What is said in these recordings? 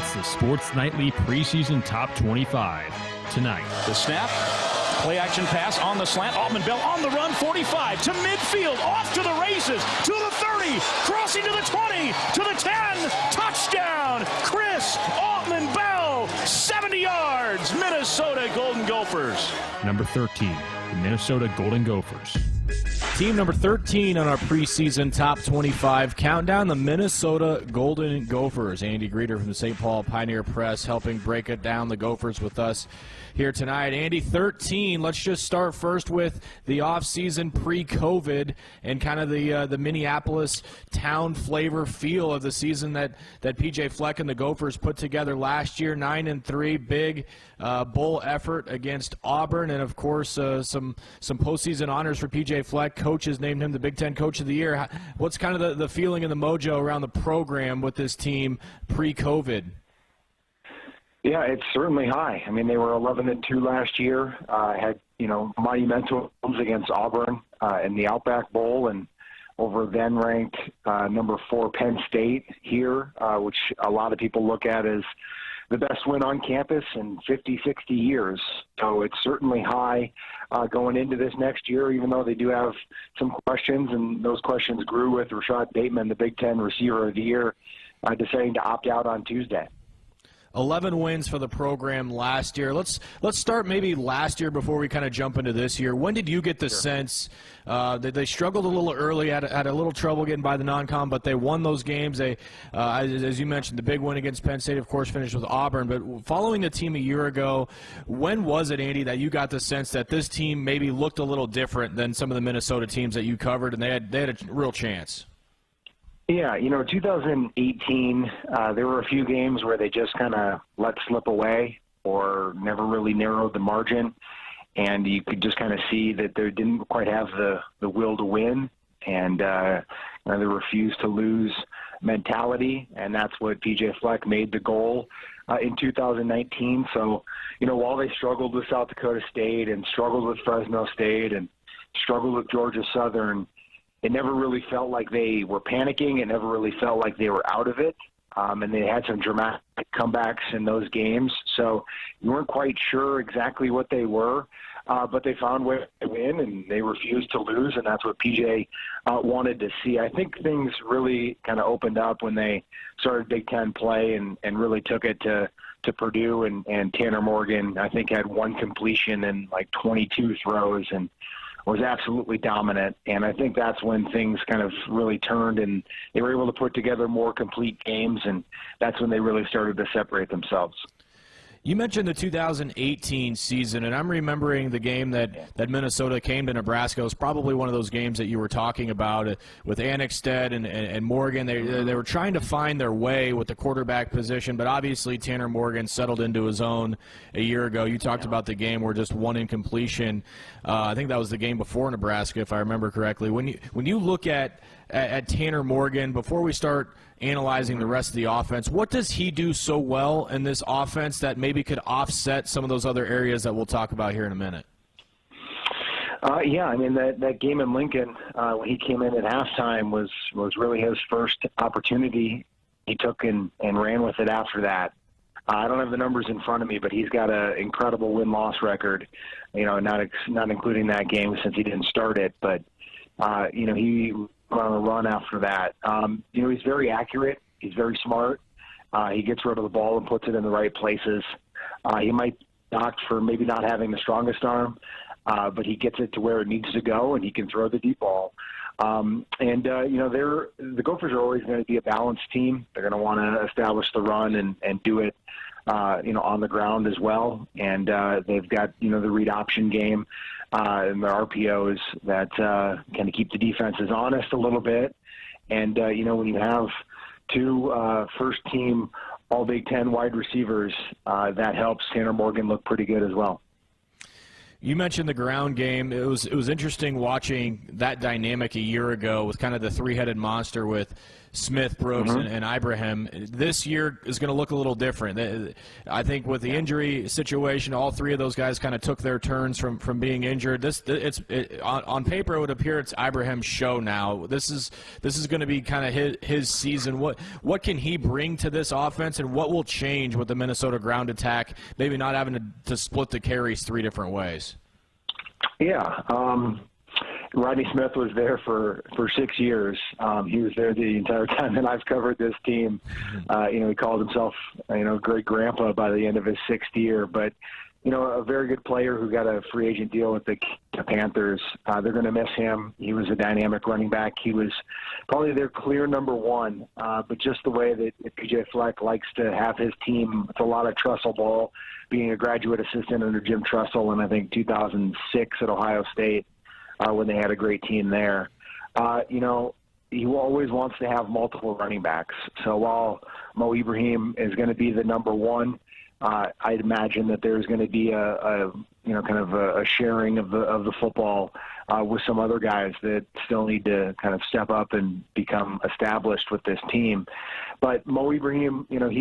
It's the Sports Nightly preseason top 25. Tonight, the snap, play action pass on the slant. Altman Bell on the run, 45 to midfield, off to the races, to the 30, crossing to the 20, to the 10, touchdown, Chris Altman Bell, 70 yards, Minnesota Golden Gophers. Number 13, the Minnesota Golden Gophers. Team number 13 on our preseason top 25 countdown, the Minnesota Golden Gophers. Andy Greeter from the St. Paul Pioneer Press helping break it down, the Gophers with us here tonight. Andy, 13, let's just start first with the offseason pre-COVID and kind of the Minneapolis town flavor feel of the season that P.J. Fleck and the Gophers put together last year, 9-3, big bowl effort against Auburn, and of course some postseason honors for P.J. Fleck. Coaches named him the Big Ten Coach of the Year. What's kind of the feeling and the mojo around the program with this team pre-COVID? Yeah, it's certainly high. I mean, they were 11-2 last year, had, monumental wins against Auburn in the Outback Bowl and over then ranked number 4 Penn State here, which a lot of people look at as the best win on campus in 50, 60 years. So it's certainly high going into this next year, even though they do have some questions, and those questions grew with Rashad Bateman, the Big Ten Receiver of the Year, deciding to opt out on Tuesday. 11 wins for the program last year. Let's start maybe last year before we kind of jump into this year. When did you get the sense that they struggled a little early, had a little trouble getting by the non-con, but they won those games? They, as you mentioned, the big win against Penn State, of course, finished with Auburn. But following the team a year ago, when was it, Andy, that you got the sense that this team maybe looked a little different than some of the Minnesota teams that you covered, and they had a real chance? Yeah, 2018, there were a few games where they just kind of let slip away or never really narrowed the margin, and you could just kind of see that they didn't quite have the will to win, and they refused to lose mentality, and that's what P.J. Fleck made the goal in 2019. So, while they struggled with South Dakota State and struggled with Fresno State and struggled with Georgia Southern, it never really felt like they were panicking. It never really felt like they were out of it. And they had some dramatic comebacks in those games. So you weren't quite sure exactly what they were, but they found ways to win, and they refused to lose, and that's what PJ wanted to see. I think things really kind of opened up when they started Big Ten play and really took it to Purdue, and Tanner Morgan, I think, had one completion in like 22 throws and was absolutely dominant, and I think that's when things kind of really turned, and they were able to put together more complete games, and that's when they really started to separate themselves. You mentioned the 2018 season, and I'm remembering the game that Minnesota came to Nebraska. It was probably one of those games that you were talking about with Annexstad and Morgan. They were trying to find their way with the quarterback position, but obviously Tanner Morgan settled into his own a year ago. You talked about the game where just one incompletion. I think that was the game before Nebraska, if I remember correctly. When you look at Tanner Morgan, before we start analyzing the rest of the offense, what does he do so well in this offense that maybe could offset some of those other areas that we'll talk about here in a minute? Yeah, I mean, that game in Lincoln, when he came in at halftime, was really his first opportunity. He took and ran with it after that. I don't have the numbers in front of me, but he's got an incredible win-loss record, not including that game since he didn't start it. But, he on a run after that. He's very accurate. He's very smart. He gets rid of the ball and puts it in the right places. He might knock for maybe not having the strongest arm, but he gets it to where it needs to go, and he can throw the deep ball. The Gophers are always going to be a balanced team. They're going to want to establish the run and do it, on the ground as well. And they've got, the read option game and their RPOs that kind of keep the defenses honest a little bit. And, when you have two first-team All-Big Ten wide receivers, that helps Tanner Morgan look pretty good as well. You mentioned the ground game. It was interesting watching that dynamic a year ago with kind of the three-headed monster with Smith, Brooks, and Ibrahim. This year is going to look a little different. I think with the injury situation, all three of those guys kind of took their turns from being injured. On paper, it would appear it's Ibrahim's show now. This is going to be kind of his season. What can he bring to this offense, and what will change with the Minnesota ground attack, maybe not having to split the carries three different ways? Yeah. Rodney Smith was there for 6 years. He was there the entire time that I've covered this team. He called himself, great grandpa by the end of his 6th year. But, a very good player who got a free agent deal with the Panthers. They're going to miss him. He was a dynamic running back. He was probably their clear number one. But just the way that PJ Fleck likes to have his team, it's a lot of Trussell ball, being a graduate assistant under Jim Trussell in, I think, 2006 at Ohio State. When they had a great team there. He always wants to have multiple running backs. So while Mo Ibrahim is going to be the number one, I'd imagine that there's going to be a sharing of the football with some other guys that still need to kind of step up and become established with this team. But Mo Ibrahim, he was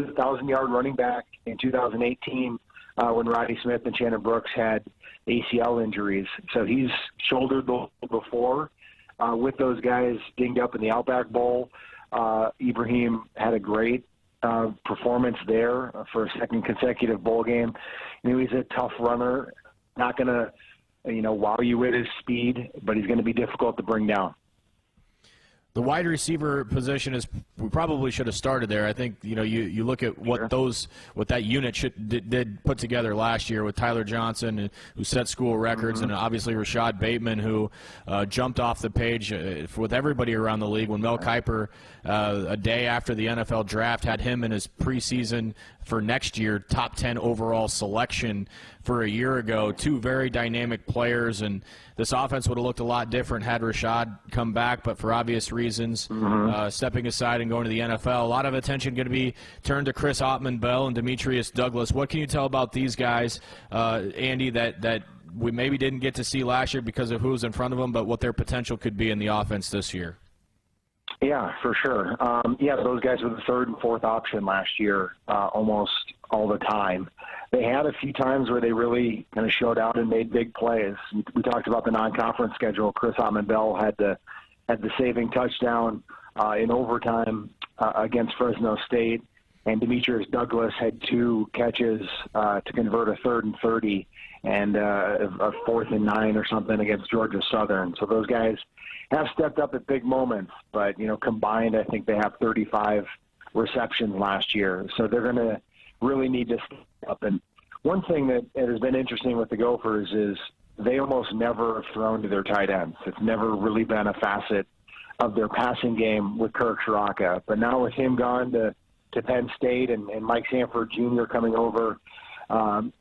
a 1,000-yard running back in 2018 when Rodney Smith and Shannon Brooks had ACL injuries. So he's shouldered before with those guys dinged up in the Outback Bowl. Ibrahim had a great performance there for a second consecutive bowl game. He's a tough runner, not going to, wow you with his speed, but he's going to be difficult to bring down. The wide receiver position we probably should have started there. I think you look at what that unit did put together last year with Tyler Johnson, who set school records, and obviously Rashad Bateman, who jumped off the page with everybody around the league when Mel Kiper, a day after the NFL draft, had him in his preseason for next year, top 10 overall selection for a year ago. Two very dynamic players, and this offense would have looked a lot different had Rashad come back, but for obvious reasons, stepping aside and going to the NFL. A lot of attention going to be turned to Chris Ottman-Bell and Demetrius Douglas. What can you tell about these guys, Andy, that we maybe didn't get to see last year because of who was in front of them, but what their potential could be in the offense this year? Yeah, for sure. Those guys were the third and fourth option last year almost all the time. They had a few times where they really kind of showed out and made big plays. We talked about the non-conference schedule. Chris Ottman-Bell had the saving touchdown in overtime against Fresno State, and Demetrius Douglas had 2 catches to convert a 3rd and 30 and a 4th and 9 or something against Georgia Southern. So those guys have stepped up at big moments, but combined, I think they have 35 receptions last year. So they're going to really need to step up. And one thing that has been interesting with the Gophers is they almost never have thrown to their tight ends. It's never really been a facet of their passing game with Kirk Shiraka. But now with him gone to Penn State and Mike Sanford Jr. coming over, from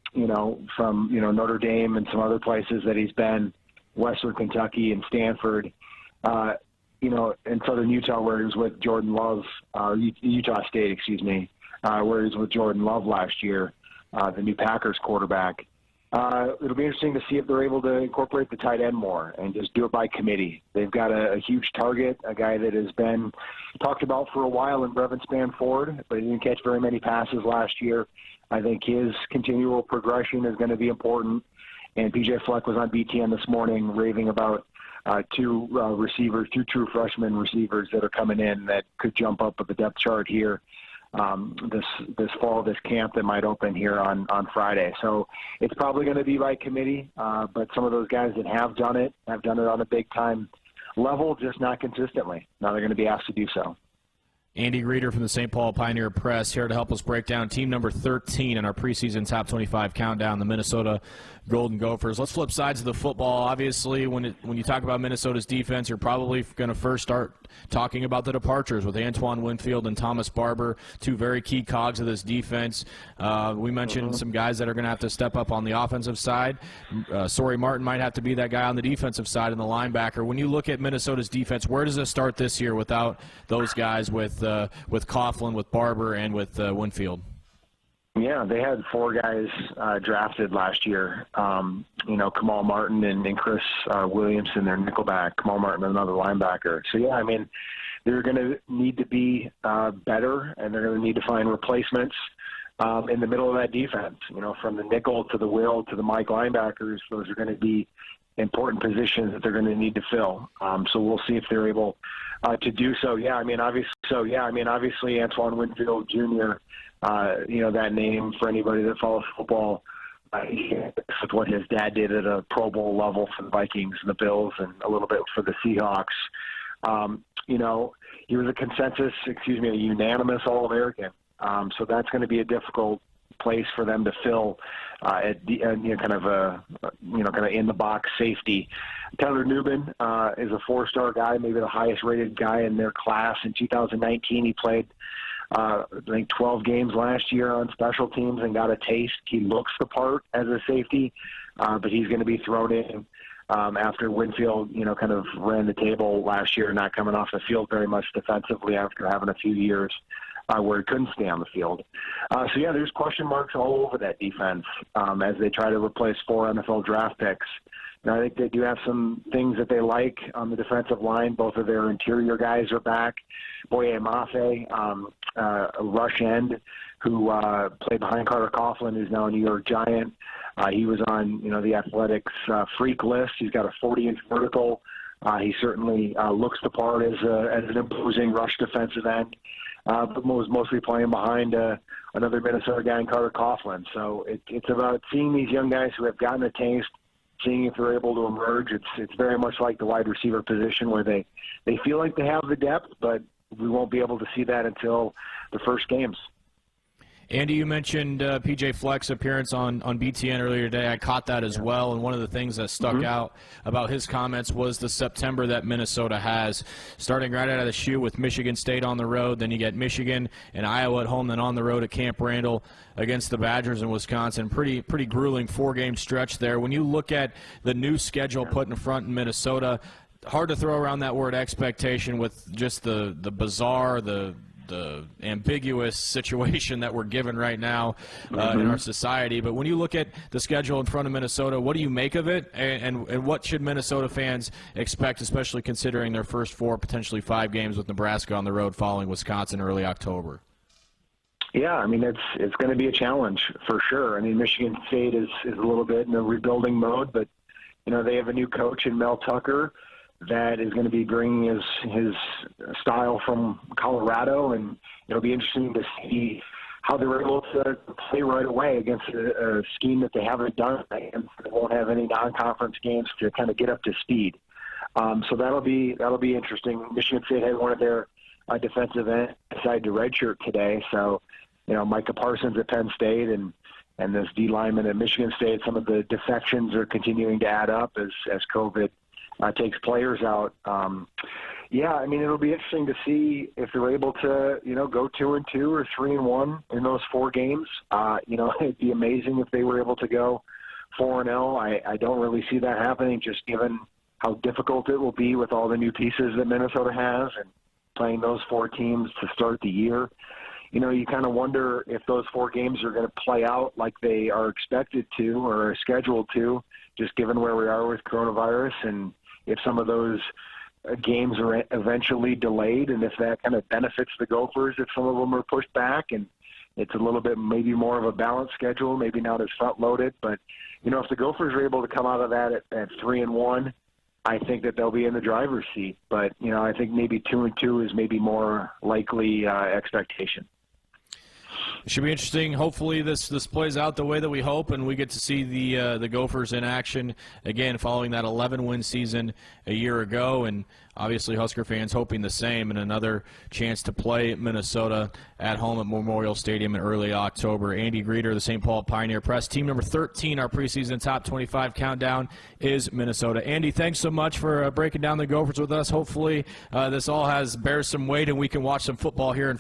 Notre Dame and some other places that he's been, Western Kentucky and Stanford, in Southern Utah where he was with Jordan Love, Utah State, where he was with Jordan Love last year, the new Packers quarterback. It'll be interesting to see if they're able to incorporate the tight end more and just do it by committee. They've got a huge target, a guy that has been talked about for a while in Brevin Spanford, but he didn't catch very many passes last year. I think his continual progression is going to be important. And PJ Fleck was on BTN this morning raving about 2 receivers, 2 true freshman receivers that are coming in that could jump up with the depth chart here this fall, this camp that might open here on Friday. So it's probably going to be by committee, but some of those guys that have done it on a big-time level, just not consistently. Now they're going to be asked to do so. Andy Reeder from the St. Paul Pioneer Press here to help us break down team number 13 in our preseason top 25 countdown, the Minnesota Golden Gophers. Let's flip sides of the football. Obviously, when you talk about Minnesota's defense, you're probably going to first start talking about the departures with Antoine Winfield and Thomas Barber, 2 very key cogs of this defense. We mentioned some guys that are going to have to step up on the offensive side. Sorry Martin might have to be that guy on the defensive side and the linebacker. When you look at Minnesota's defense, where does it start this year without those guys with Coughlin, with Barber, and with Winfield? Yeah, they had 4 guys drafted last year. Kamal Martin and Chris Williamson, their nickelback. Kamal Martin, another linebacker. So, yeah, they're going to need to be better, and they're going to need to find replacements in the middle of that defense. From the nickel to the will to the Mike linebackers, those are going to be important positions that they're going to need to fill. So we'll see if they're able to do so. Obviously Antoine Winfield Jr., that name for anybody that follows football, with what his dad did at a Pro Bowl level for the Vikings and the Bills and a little bit for the Seahawks. He was a unanimous All-American. So that's going to be a difficult place for them to fill kind of in the box safety. Tyler Newman is a 4-star guy, maybe the highest rated guy in their class. In 2019, he played I think 12 games last year on special teams and got a taste. He looks the part as a safety, but he's going to be thrown in after Winfield, kind of ran the table last year, not coming off the field very much defensively after having a few years where he couldn't stay on the field. There's question marks all over that defense as they try to replace 4 NFL draft picks. I think they do have some things that they like on the defensive line. Both of their interior guys are back. Boye Mafe, a rush end who played behind Carter Coughlin, who's now a New York Giant. He was on, the Athletics freak list. He's got a 40-inch vertical. He certainly looks the part as an imposing rush defensive end, but was mostly playing behind another Minnesota guy in Carter Coughlin. So it's about seeing these young guys who have gotten a taste, seeing if they're able to emerge. It's very much like the wide receiver position where they feel like they have the depth, but we won't be able to see that until the first games. Andy, you mentioned PJ Fleck's appearance on BTN earlier today. I caught that as well, and one of the things that stuck out about his comments was the September that Minnesota has, starting right out of the chute with Michigan State on the road. Then you get Michigan and Iowa at home, then on the road at Camp Randall against the Badgers in Wisconsin. Pretty grueling 4-game stretch there. When you look at the new schedule put in front in Minnesota, hard to throw around that word expectation with just the bizarre, the ambiguous situation that we're given right now in our society. But when you look at the schedule in front of Minnesota, what do you make of it, and what should Minnesota fans expect, especially considering their first 4, potentially 5 games with Nebraska on the road following Wisconsin early October? Yeah, it's going to be a challenge for sure. Michigan State is a little bit in a rebuilding mode, but they have a new coach in Mel Tucker that is going to be bringing his style from Colorado, and it'll be interesting to see how they're able to play right away against a scheme that they haven't done, and they won't have any non-conference games to kind of get up to speed. So that'll be interesting. Michigan State had one of their defensive ends decided to redshirt today, so Micah Parsons at Penn State and this D lineman at Michigan State, some of the defections are continuing to add up as COVID takes players out. It'll be interesting to see if they're able to, go 2-2 or 3-1 in those 4 games. It'd be amazing if they were able to go 4-0. I don't really see that happening, just given how difficult it will be with all the new pieces that Minnesota has and playing those 4 teams to start the year. You kind of wonder if those 4 games are going to play out like they are expected to or are scheduled to, just given where we are with coronavirus, and if some of those games are eventually delayed, and if that kind of benefits the Gophers, if some of them are pushed back, and it's a little bit maybe more of a balanced schedule, maybe not as front-loaded. But, if the Gophers are able to come out of that at 3-1, I think that they'll be in the driver's seat. But, I think maybe 2-2 is maybe more likely expectation. It should be interesting. Hopefully this plays out the way that we hope, and we get to see the Gophers in action again following that 11-win season a year ago. And obviously Husker fans hoping the same, and another chance to play Minnesota at home at Memorial Stadium in early October. Andy Greeter, the St. Paul Pioneer Press. Team number 13, our preseason top 25 countdown is Minnesota. Andy, thanks so much for breaking down the Gophers with us. Hopefully this all bears some weight and we can watch some football here in